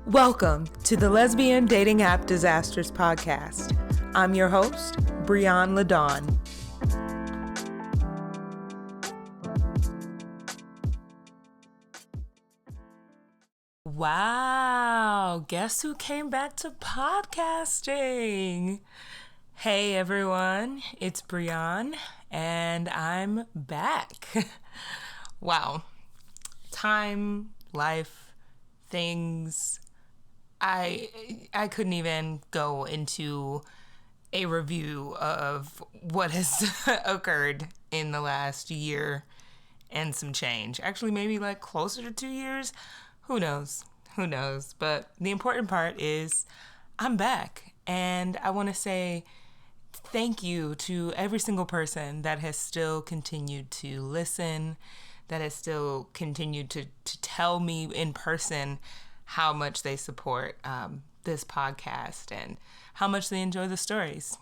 Welcome to the Lesbian Dating App Disasters podcast. I'm your host, Bréon LaDawn. Wow, guess who came back to podcasting? Hey everyone, it's Bréon and I'm back. Wow, time, life, things. I couldn't even go into a review of what has occurred in the last year and some change. Actually, maybe like closer to 2 years. Who knows? But the important part is I'm back. And I want to say thank you to every single person that has still continued to listen, that has still continued to tell me in person how much they support this podcast and how much they enjoy the stories.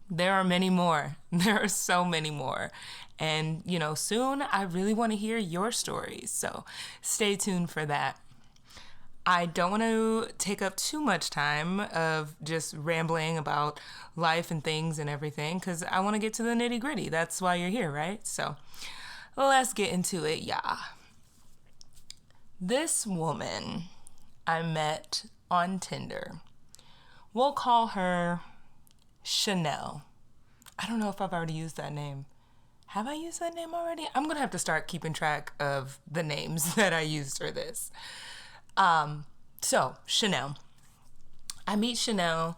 There are many more. There are so many more. And, soon I really want to hear your stories. So stay tuned for that. I don't want to take up too much time of just rambling about life and things and everything because I want to get to the nitty gritty. That's why you're here, right? So let's get into it, yeah. This woman I met on Tinder. We'll call her Chanel. I don't know if I've already used that name. Have I used that name already? I'm going to have to start keeping track of the names that I used for this. So Chanel. I meet Chanel.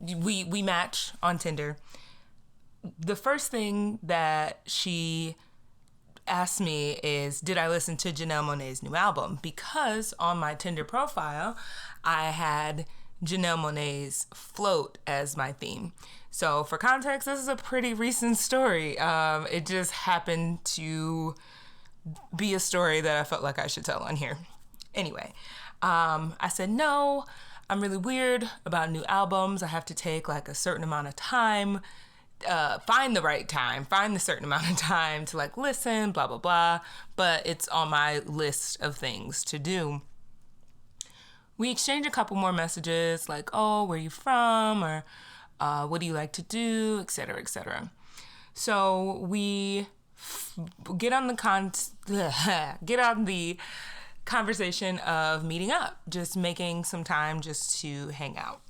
We match on Tinder. The first thing that she asked me is, did I listen to Janelle Monáe's new album? Because on my Tinder profile, I had Janelle Monáe's Float as my theme. So for context, this is a pretty recent story. It just happened to be a story that I felt like I should tell on here. Anyway, I said, no, I'm really weird about new albums. I have to take like a certain amount of time, find the certain amount of time to like listen, blah, blah, blah. But it's on my list of things to do. We exchanged a couple more messages like, oh, where are you from? Or what do you like to do? Et cetera, et cetera. So we get on the conversation of meeting up, just making some time just to hang out.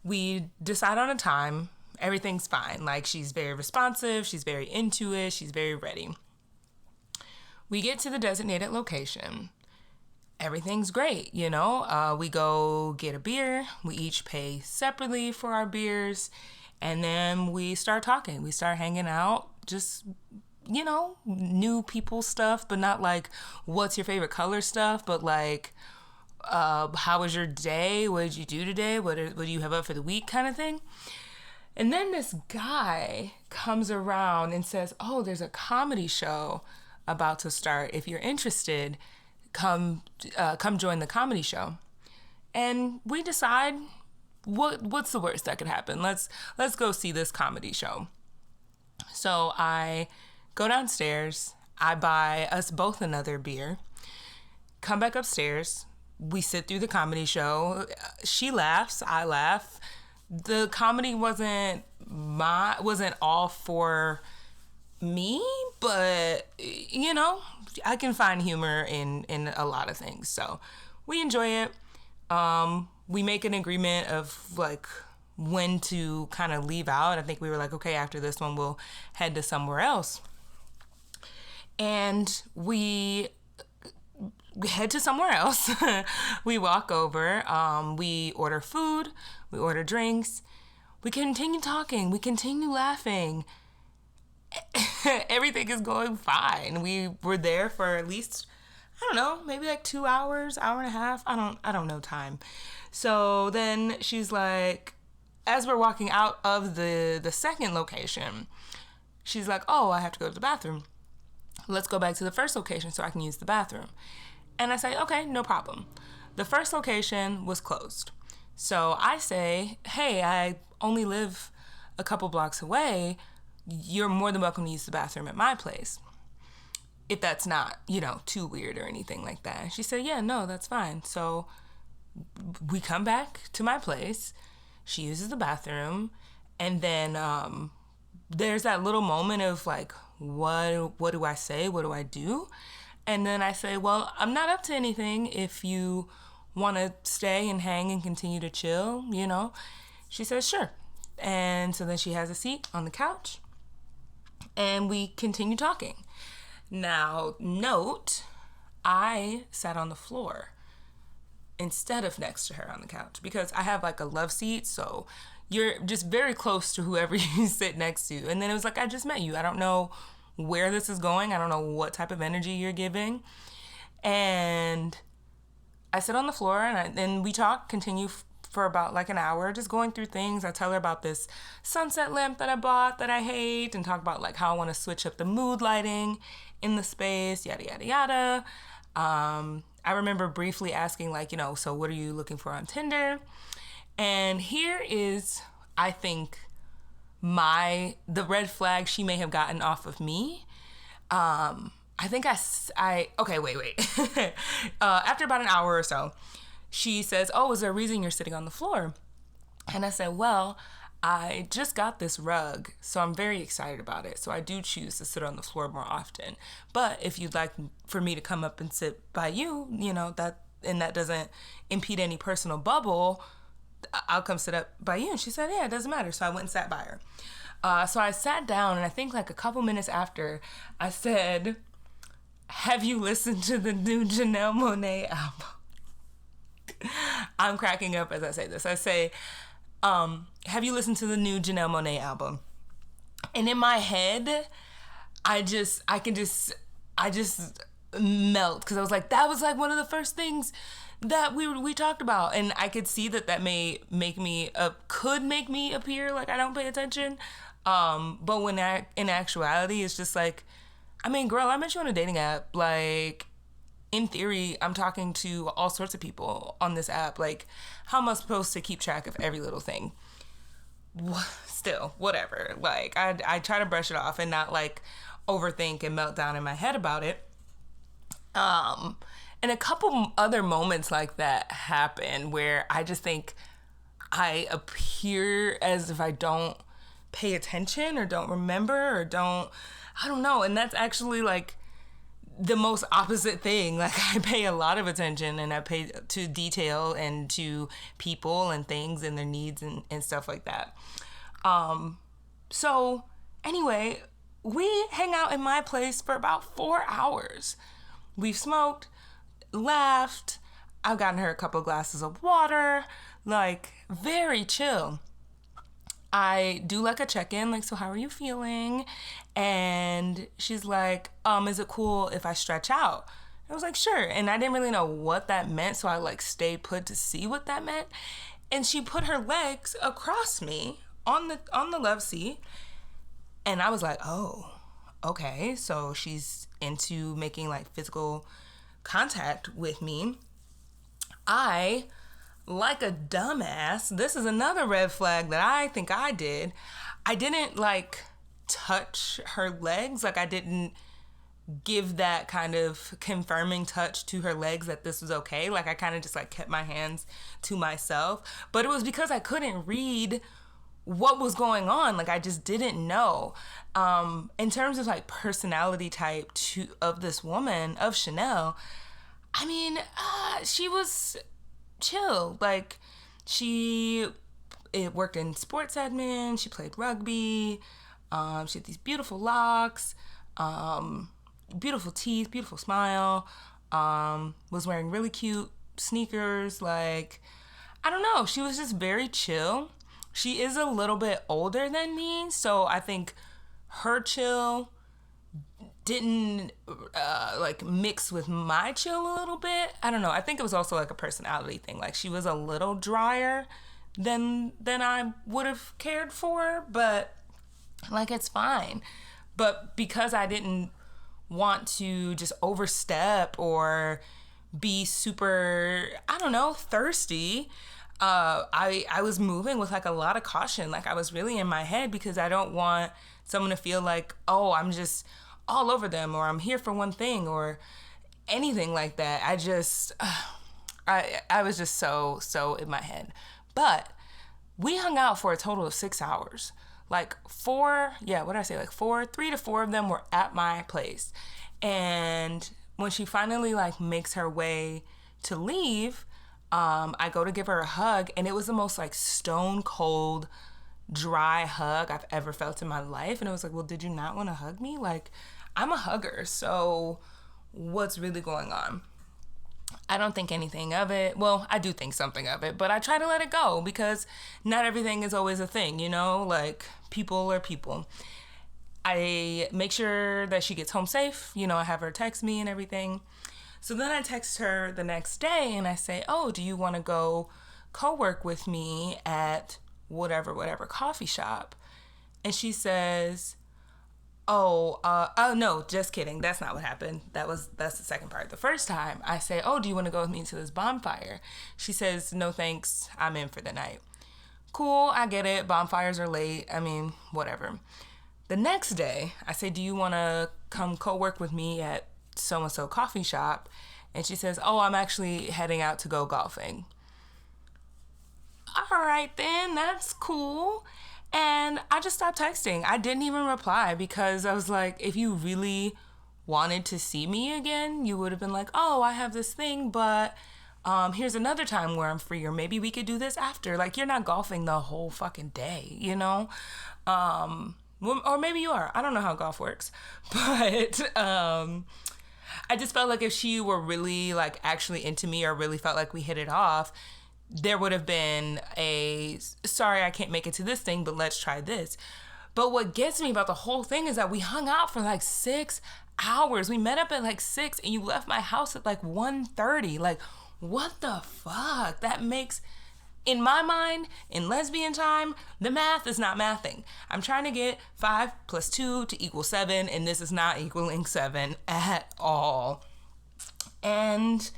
We decide on a time. Everything's fine. Like, she's very responsive. She's very into it. She's very ready. We get to the designated location. Everything's great, we go get a beer. We each pay separately for our beers. And then we start talking. We start hanging out. Just, new people stuff, but not like, what's your favorite color stuff, but like, how was your day? What did you do today? What do you have up for the week kind of thing? And then this guy comes around and says, oh, there's a comedy show about to start. If you're interested, come join the comedy show. And we decide, what's the worst that could happen? Let's go see this comedy show. So I go downstairs. I buy us both another beer. Come back upstairs. We sit through the comedy show. She laughs. I laugh. The comedy wasn't all for me, but I can find humor in a lot of things. So we enjoy it. We make an agreement of like when to kind of leave out. I think we were like, okay, after this one, we'll head to somewhere else. And we head to somewhere else. We walk over. We order food. We order drinks. We continue talking. We continue laughing. Everything is going fine. We were there for at least, I don't know, maybe like 2 hours, hour and a half. I don't know time. So then she's like, as we're walking out of the second location, she's like, oh, I have to go to the bathroom. Let's go back to the first location so I can use the bathroom. And I say, okay, no problem. The first location was closed. So I say, hey, I only live a couple blocks away. You're more than welcome to use the bathroom at my place. if that's not, too weird or anything like that. And she said, yeah, no, that's fine. So we come back to my place. She uses the bathroom. And then there's that little moment of like, what do I say? What do I do? And then I say, well, I'm not up to anything if you want to stay and hang and continue to chill, She says, sure. And so then she has a seat on the couch and we continue talking. Now, note, I sat on the floor instead of next to her on the couch because I have like a love seat, so you're just very close to whoever you sit next to. And then it was like, I just met you. I don't know where this is going. I don't know what type of energy you're giving. And I sit on the floor and we continue for about like an hour, just going through things. I tell her about this sunset lamp that I bought that I hate and talk about like how I want to switch up the mood lighting in the space, yada, yada, yada. I remember briefly asking like, so what are you looking for on Tinder? And here is, I think, the red flag she may have gotten off of me. I think okay, wait. After about an hour or so, she says, oh, is there a reason you're sitting on the floor? And I said, well, I just got this rug, so I'm very excited about it. So I do choose to sit on the floor more often. But if you'd like for me to come up and sit by you, that doesn't impede any personal bubble, I'll come sit up by you. And she said, yeah, it doesn't matter. So I went and sat by her. So I sat down, and I think like a couple minutes after, I said, have you listened to the new Janelle Monáe album? I'm cracking up as I say this. I say, have you listened to the new Janelle Monáe album? And in my head, I just melt, because I was like, that was like one of the first things that we talked about, and I could see that could make me appear like I don't pay attention, but when in actuality, it's just like, I mean, girl, I met you on a dating app. Like, in theory, I'm talking to all sorts of people on this app. Like, how am I supposed to keep track of every little thing? Still, whatever. Like, I try to brush it off and not like overthink and melt down in my head about it. And a couple other moments like that happen where I just think I appear as if I don't pay attention or don't remember or I don't know. And that's actually like the most opposite thing. Like, I pay a lot of attention and I pay to detail and to people and things and their needs and stuff like that. So anyway, we hang out in my place for about 4 hours. We've smoked, laughed. I've gotten her a couple glasses of water, like very chill. I do like a check-in, like, so how are you feeling? And she's like, is it cool if I stretch out? I was like, sure. And I didn't really know what that meant, so I like stayed put to see what that meant. And she put her legs across me on the love seat. And I was like, oh, okay. So she's into making like physical contact with me. I, like a dumbass, this is another red flag that I think I did. I didn't like touch her legs. Like, I didn't give that kind of confirming touch to her legs that this was okay. Like, I kind of just like kept my hands to myself. But it was because I couldn't read what was going on. Like, I just didn't know. In terms of like personality type of this woman, of Chanel, I mean, she was chill. Like, she worked in sports admin. She played rugby. She had these beautiful locks, beautiful teeth, beautiful smile. Was wearing really cute sneakers. Like, I don't know. She was just very chill. She is a little bit older than me, so I think her chill didn't like mix with my chill a little bit. I don't know. I think it was also like a personality thing. Like, she was a little drier than I would have cared for, but like, it's fine. But because I didn't want to just overstep or be super, I don't know, thirsty, I was moving with like a lot of caution. Like, I was really in my head because I don't want someone to feel like, oh, I'm just all over them, or I'm here for one thing, or anything like that. I was just so in my head. But we hung out for a total of 6 hours. Like 3 to 4 of them were at my place. And when she finally like makes her way to leave, I go to give her a hug, and it was the most like stone cold, dry hug I've ever felt in my life. And it was like, well, did you not want to hug me? Like, I'm a hugger, so what's really going on? I don't think anything of it. Well, I do think something of it, but I try to let it go because not everything is always a thing, you know? Like, people are people. I make sure that she gets home safe. You know, I have her text me and everything. So then I text her the next day and I say, oh, do you want to go co-work with me at whatever coffee shop? And she says, oh, no, just kidding. That's not what happened. That's the second part. The first time I say, oh, do you want to go with me to this bonfire? She says, no, thanks. I'm in for the night. Cool. I get it. Bonfires are late. I mean, whatever. The next day I say, do you want to come co-work with me at so-and-so coffee shop? And she says, oh, I'm actually heading out to go golfing. All right, then, that's cool. And I just stopped texting. I didn't even reply because I was like, if you really wanted to see me again, you would have been like, oh, I have this thing, but here's another time where I'm free, or maybe we could do this after. Like, you're not golfing the whole fucking day, you know? Or maybe you are. I don't know how golf works. But I just felt like if she were really like actually into me, or really felt like we hit it off, there would have been a, sorry, I can't make it to this thing, but let's try this. But what gets me about the whole thing is that we hung out for like 6 hours. We met up at like 6 and you left my house at like 1:30. Like, what the fuck? That makes, in my mind, in lesbian time, the math is not mathing. I'm trying to get 5 + 2 to equal 7, and this is not equaling 7 at all. And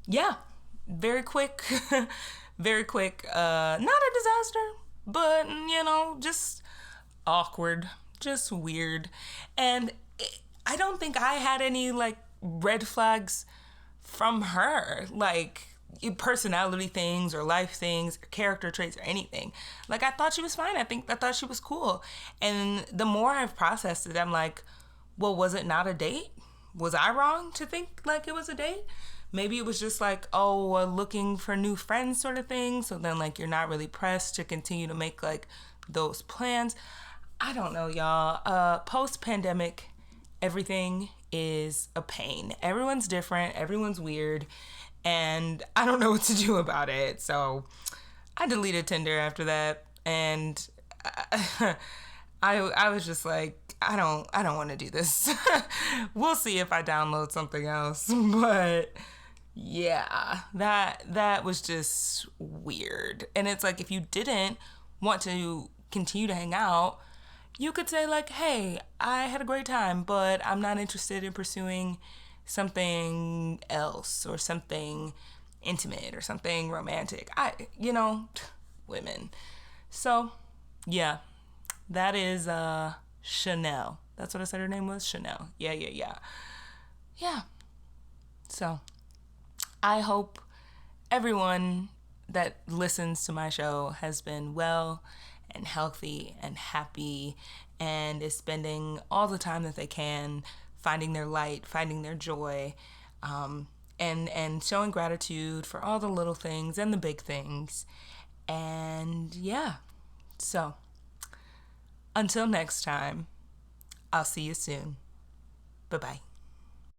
yeah, very quick, not a disaster, but, you know, just awkward, just weird. And I don't think I had any, like, red flags from her, like, personality things or life things or character traits or anything. Like, I thought she was fine. I thought she was cool. And the more I've processed it, I'm like, well, was it not a date? Was I wrong to think like it was a date? Maybe it was just like, oh, looking for new friends sort of thing. So then, like, you're not really pressed to continue to make, like, those plans. I don't know, y'all. Post-pandemic, everything is a pain. Everyone's different. Everyone's weird. And I don't know what to do about it. So I deleted Tinder after that. And I was just like, I don't want to do this. We'll see if I download something else. But yeah, that was just weird. And it's like, if you didn't want to continue to hang out, you could say like, hey, I had a great time, but I'm not interested in pursuing something else or something intimate or something romantic. Women. So yeah, that is Chanel. That's what I said her name was? Chanel. Yeah. So I hope everyone that listens to my show has been well and healthy and happy and is spending all the time that they can finding their light, finding their joy, and showing gratitude for all the little things and the big things. And yeah, so until next time, I'll see you soon. Bye-bye.